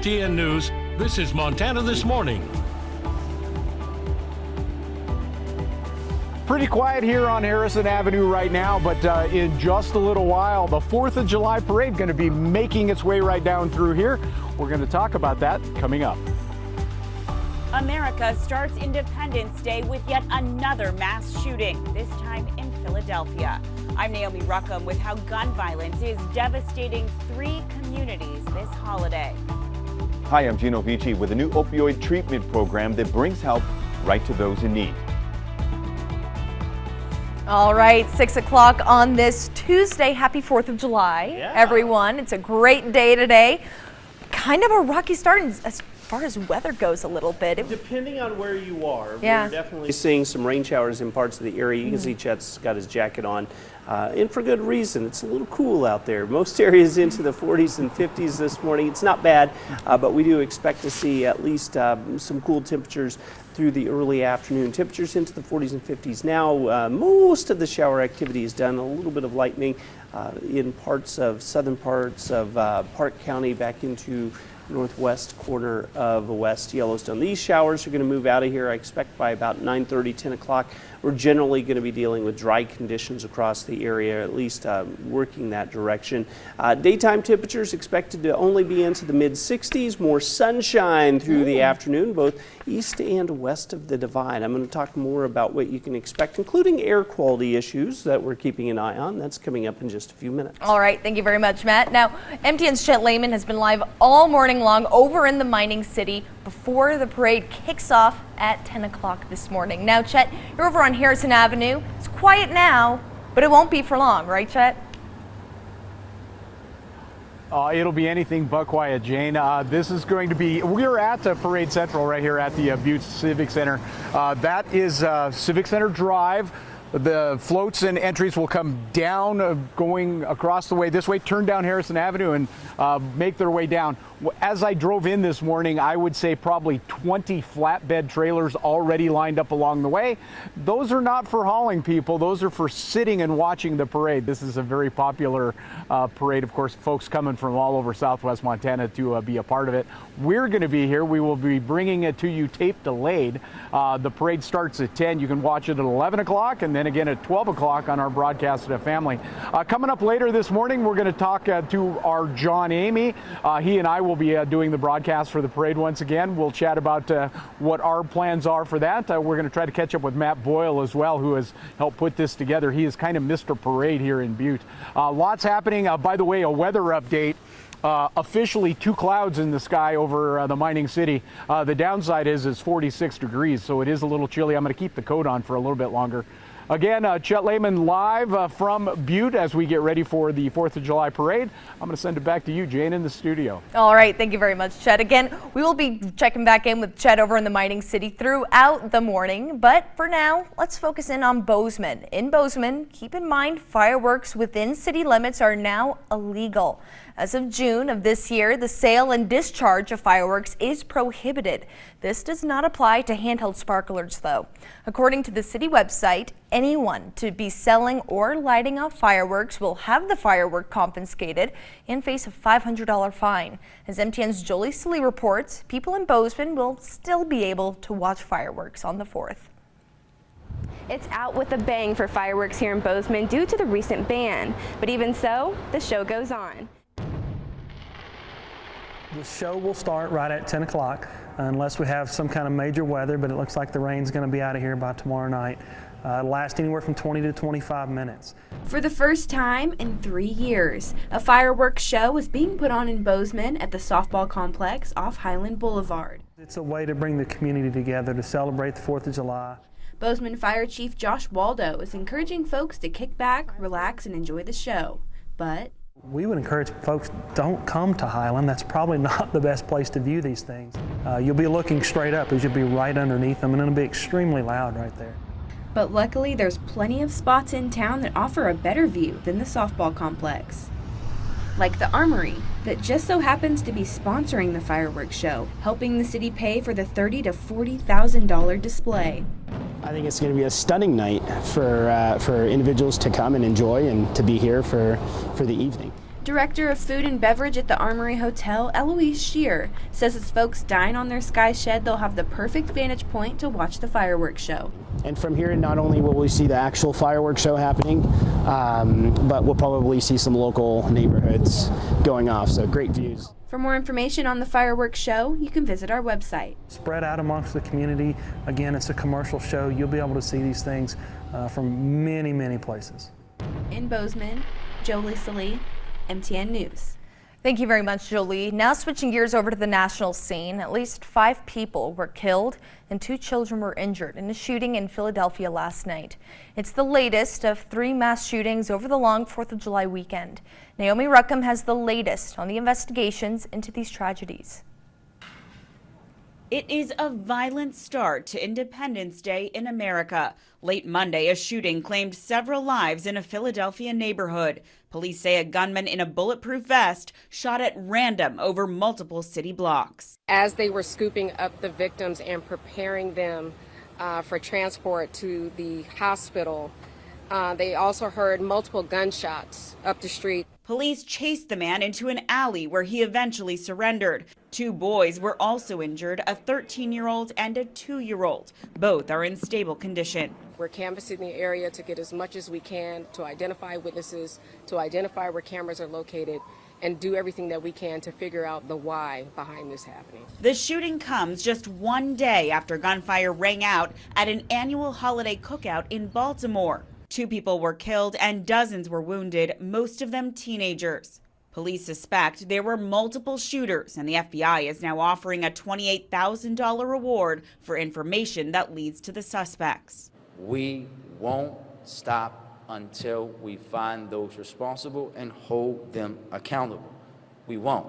MTN News, this is Montana This Morning. Pretty quiet here on Harrison Avenue right now, but in just a little while, the 4th of July parade going to be making its way right down through here. We're going to talk about that coming up. America starts Independence Day with yet another mass shooting, this time in Philadelphia. I'm Naomi Ruckham with how gun violence is devastating 3 communities this holiday. Hi, I'm Gino Vici with a new opioid treatment program that brings help right to those in need. All right, 6 o'clock on this Tuesday. Happy 4th of July, everyone. It's a great day today. Kind of a rocky start as far as weather goes a little bit. Depending on where you are, yeah. We're definitely seeing some rain showers in parts of the area. You can see Chet's got his jacket on, and for good reason. It's a little cool out there. Most areas into the 40s and 50s this morning. It's not bad, but we do expect to see at least some cool temperatures through the early afternoon. Temperatures into the 40s and 50s now. Most of the shower activity is done. A little bit of lightning in southern parts of Park County back into northwest corner of West Yellowstone. These showers are going to move out of here, I expect, by about 9:30, 10 o'clock. We're generally going to be dealing with dry conditions across the area, at least working that direction. Daytime temperatures expected to only be into the mid-60s. More sunshine through the afternoon, both east and west of the Divide. I'm going to talk more about what you can expect, including air quality issues that we're keeping an eye on. That's coming up in just a few minutes. All right, thank you very much, Matt. Now, MTN's Chet Lehman has been live all morning long over in the mining city before the parade kicks off at 10 o'clock this morning. Now, Chet, you're over on Harrison Avenue. It's quiet now, but it won't be for long, right, Chet? It'll be anything but quiet, Jane. This is going to be, we're at Parade Central right here at the Butte Civic Center. That is Civic Center Drive. The floats and entries will come down, going across the way this way, turn down Harrison Avenue and make their way down. As I drove in this morning, I would say probably 20 flatbed trailers already lined up along the way. Those are not for hauling people. Those are for sitting and watching the parade. This is a very popular parade. Of course, folks coming from all over southwest Montana to be a part of it. We're going to be here. We will be bringing it to you tape delayed. The parade starts at 10. You can watch it at 11 o'clock and then again at 12 o'clock on our broadcast at Family. Coming up later this morning, we're going to talk to our John Amy. He and I will be doing the broadcast for the parade once again. We'll chat about what our plans are for that. We're going to try to catch up with Matt Boyle as well, who has helped put this together. He is kind of Mr. Parade here in Butte. Lots happening. By the way, a weather update. Officially 2 clouds in the sky over the mining city. The downside is it's 46 degrees, so it is a little chilly. I'm going to keep the coat on for a little bit longer. Again, Chet Lehman live from Butte as we get ready for the 4th of July parade. I'm going to send it back to you, Jane, in the studio. All right. Thank you very much, Chet. Again, we will be checking back in with Chet over in the mining city throughout the morning. But for now, let's focus in on Bozeman. In Bozeman, keep in mind fireworks within city limits are now illegal. As of June of this year, the sale and discharge of fireworks is prohibited. This does not apply to handheld sparklers, though. According to the city website, anyone to be selling or lighting off fireworks will have the firework confiscated and face a $500 fine. As MTN's Jolie Silly reports, people in Bozeman will still be able to watch fireworks on the 4th. It's out with a bang for fireworks here in Bozeman due to the recent ban. But even so, the show goes on. The show will start right at 10 o'clock unless we have some kind of major weather, but it looks like the rain's going to be out of here by tomorrow night. Last anywhere from 20 to 25 minutes. For the first time in 3 years, a fireworks show is being put on in Bozeman at the softball complex off Highland Boulevard. It's a way to bring the community together to celebrate the 4th of July. Bozeman Fire Chief Josh Waldo is encouraging folks to kick back, relax, and enjoy the show. But we would encourage folks, don't come to Highland. That's probably not the best place to view these things. You'll be looking straight up as you'll be right underneath them, and it'll be extremely loud right there. But luckily, there's plenty of spots in town that offer a better view than the softball complex. Like the Armory, that just so happens to be sponsoring the fireworks show, helping the city pay for the $30,000 to $40,000 display. I think it's going to be a stunning night for individuals to come and enjoy and to be here for the evening. Director of Food and Beverage at the Armory Hotel, Eloise Shear, says as folks dine on their sky shed, they'll have the perfect vantage point to watch the fireworks show. And from here, not only will we see the actual fireworks show happening, but we'll probably see some local neighborhoods going off, so great views. For more information on the fireworks show, you can visit our website. Spread out amongst the community. Again, it's a commercial show. You'll be able to see these things from many, many places. In Bozeman, Jolie Salee, MTN News. Thank you very much, Jolie. Now switching gears over to the national scene, at least 5 people were killed and 2 children were injured in a shooting in Philadelphia last night. It's the latest of 3 mass shootings over the long 4th of July weekend. Naomi Ruckham has the latest on the investigations into these tragedies. It is a violent start to Independence Day in America. Late Monday, a shooting claimed several lives in a Philadelphia neighborhood. Police say a gunman in a bulletproof vest shot at random over multiple city blocks. As they were scooping up the victims and preparing them for transport to the hospital, they also heard multiple gunshots up the street. Police chased the man into an alley where he eventually surrendered. 2 boys were also injured, a 13-year-old and a 2-year-old. Both are in stable condition. We're canvassing the area to get as much as we can to identify witnesses, to identify where cameras are located, and do everything that we can to figure out the why behind this happening. The shooting comes just 1 day after gunfire rang out at an annual holiday cookout in Baltimore. 2 people were killed and dozens were wounded, most of them teenagers. Police suspect there were multiple shooters, and the FBI is now offering a $28,000 reward for information that leads to the suspects. We won't stop until we find those responsible and hold them accountable. We won't.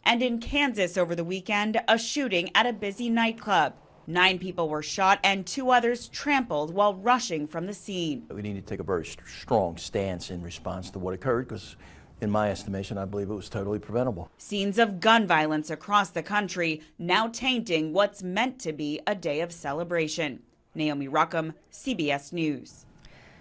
And in Kansas over the weekend, a shooting at a busy nightclub. 9 people were shot and 2 others trampled while rushing from the scene. We need to take a very strong stance in response to what occurred because, in my estimation, I believe it was totally preventable. Scenes of gun violence across the country now tainting what's meant to be a day of celebration. Naomi Ruckham, CBS News.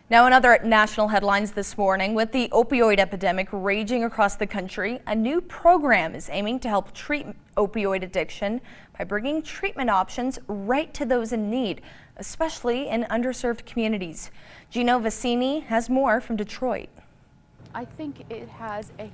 Now, in other national headlines this morning, with the opioid epidemic raging across the country, a new program is aiming to help treat opioid addiction by bringing treatment options right to those in need, especially in underserved communities. Gino Vicini has more from Detroit. I think it has a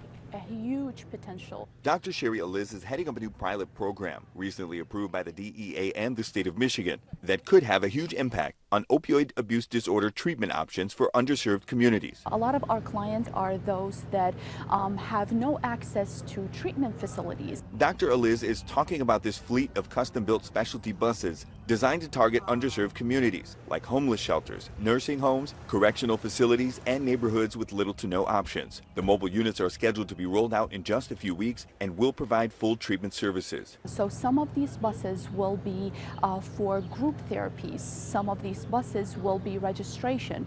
huge potential. Dr. Sherry Eliz is heading up a new pilot program recently approved by the DEA and the state of Michigan that could have a huge impact on opioid abuse disorder treatment options for underserved communities. A lot of our clients are those that have no access to treatment facilities. Dr. Eliz is talking about this fleet of custom-built specialty buses designed to target underserved communities like homeless shelters, nursing homes, correctional facilities, and neighborhoods with little to no options. The mobile units are scheduled to be rolled out in just a few weeks and will provide full treatment services. So some of these buses will be for group therapies. Some of these buses will be registration.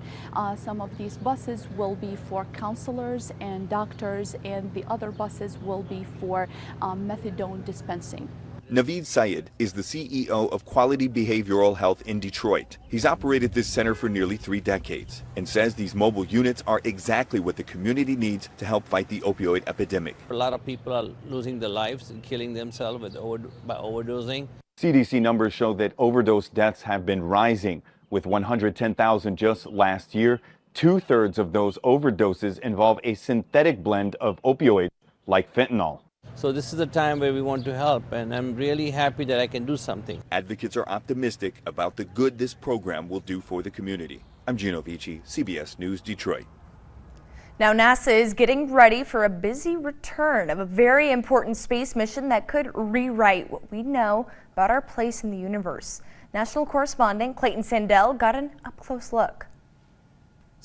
Some of these buses will be for counselors and doctors, and the other buses will be for methadone dispensing. Naveed Syed is the CEO of Quality Behavioral Health in Detroit. He's operated this center for nearly 3 decades and says these mobile units are exactly what the community needs to help fight the opioid epidemic. A lot of people are losing their lives and killing themselves by overdosing. CDC numbers show that overdose deaths have been rising, with 110,000 just last year. 2/3 of those overdoses involve a synthetic blend of opioids like fentanyl. So this is the time where we want to help, and I'm really happy that I can do something. Advocates are optimistic about the good this program will do for the community. I'm Gino Vici, CBS News, Detroit. Now, NASA is getting ready for a busy return of a very important space mission that could rewrite what we know about our place in the universe. National correspondent Clayton Sandell got an up-close look.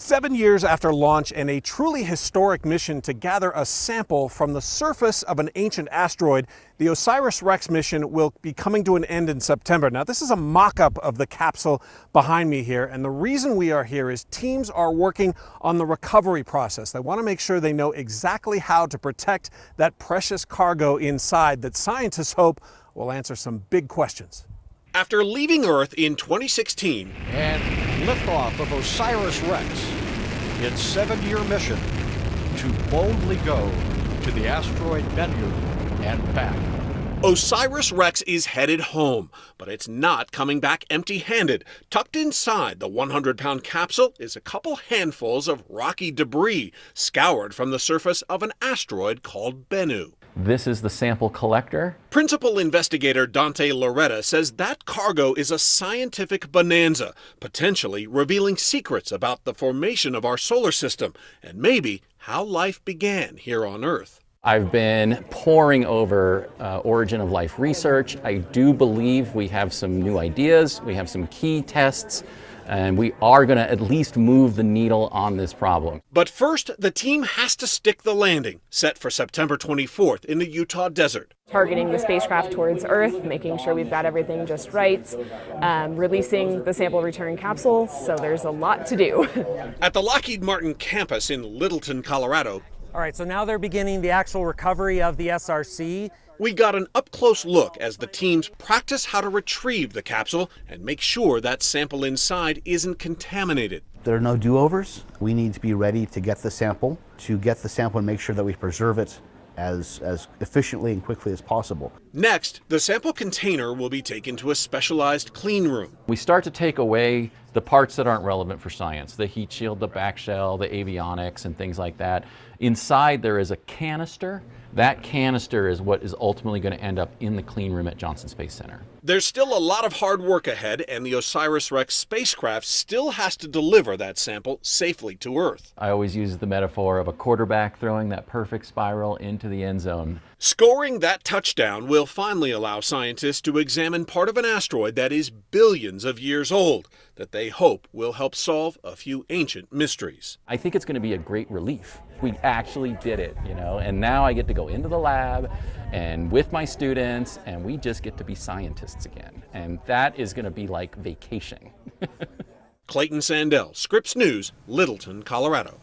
7 years after launch and a truly historic mission to gather a sample from the surface of an ancient asteroid, the OSIRISREx mission will be coming to an end in September. Now, this is a mock-up of the capsule behind me here, and the reason we are here is teams are working on the recovery process. They want to make sure they know exactly how to protect that precious cargo inside that scientists hope will answer some big questions. After leaving Earth in 2016 and liftoff of OSIRISREx, its 7-year mission to boldly go to to the asteroid Bennu and back. OSIRISREx is headed home, but it's not coming back empty-handed. Tucked inside the 100-pound capsule is a couple handfuls of rocky debris scoured from the surface of an asteroid called Bennu. This is the sample collector. Principal investigator Dante Loretta says that cargo is a scientific bonanza, potentially revealing secrets about the formation of our solar system and maybe how life began here on Earth. I've been poring over origin of life research. I do believe we have some new ideas, we have some key tests, and we are going to at least move the needle on this problem. But first, the team has to stick the landing, set for September 24th in the Utah desert. Targeting the spacecraft towards Earth, making sure we've got everything just right, releasing the sample return capsule, so there's a lot to do. At the Lockheed Martin campus in Littleton, Colorado. All right, so now they're beginning the actual recovery of the SRC. We got an up-close look as the teams practice how to retrieve the capsule and make sure that sample inside isn't contaminated. There are no do-overs. We need to be ready to get the sample and make sure that we preserve it as efficiently and quickly as possible. Next, the sample container will be taken to a specialized clean room. We start to take away the parts that aren't relevant for science, the heat shield, the back shell, the avionics, and things like that. Inside there is a canister. That canister is what is ultimately going to end up in the clean room at Johnson Space Center. There's still a lot of hard work ahead, and the OSIRISREx spacecraft still has to deliver that sample safely to Earth. I always use the metaphor of a quarterback throwing that perfect spiral into the end zone. Scoring that touchdown will finally allow scientists to examine part of an asteroid that is billions of years old, that they hope will help solve a few ancient mysteries. I think it's going to be a great relief. We actually did it, and now I get to go into the lab and with my students, and we just get to be scientists again. And that is going to be like vacation. Clayton Sandell, Scripps News, Littleton, Colorado.